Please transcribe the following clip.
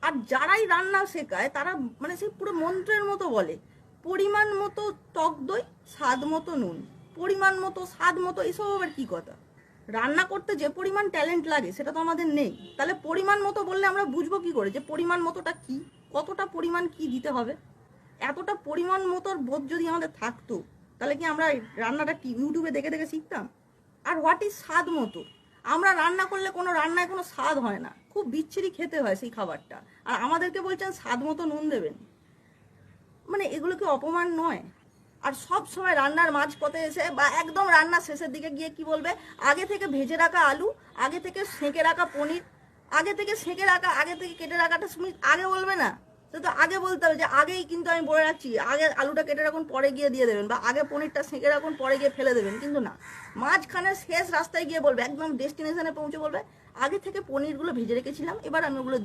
আর যারাই রান্না শেখায় তারা মানে সেই পুরো মন্ত্রের মতো বলে, পরিমাণ মতো টক দই, স্বাদ মতো নুন, পরিমাণ মতো স্বাদ মতো, এসব আবার কি কথা? রান্না করতে যে পরিমাণ ট্যালেন্ট লাগে সেটা তো আমাদের নেই। তাহলে পরিমাণ মতো বললে আমরা বুঝবো কি করে যে পরিমাণ মতোটা কি, কতটা পরিমাণ কি দিতে হবে? এতটা পরিমাণ মতোর বোধ যদি আমাদের থাকতো তাহলে কি আমরা রান্নাটা ইউটিউবে দেখে দেখে শিখতাম? আর হোয়াট ইজ স্বাদ মতো? আমরা রান্না করলে কোনো রান্নায় কোনো স্বাদ হয় না, খুব বিচ্ছিরি খেতে হয় সেই খাবারটা, আর আমাদেরকে বলছেন স্বাদ মতো নুন দেবেন। মানে এগুলো কি অপমান নয়? আর সব সময় রান্নার মাঝপথে এসে বা একদম রান্নার শেষের দিকে গিয়ে কি বলবে, আগে থেকে ভেজে রাখা আলু, আগে থেকে সেঁকে রাখা পনির, আগে থেকে সেঁকে রাখা, আগে থেকে কেটে রাখাটা আগে বলবে না? সে তো আগে বলতে হবে যে আগেই কিন্তু আমি বলে রাখছি, আগে আলুটা কেটে রাখুন পরে গিয়ে দিয়ে দেবেন, বা আগে পনিরটা সেঁকে রাখুন পরে গিয়ে ফেলে দেবেন। কিন্তু না, মাঝখানে শেষ রাস্তায় গিয়ে বলবে, একদম ডেস্টিনেশনে পৌঁছে বলবে, আগে থেকে পনিরগুলো ভেজে রেখেছিলাম, এবার আমি ওগুলো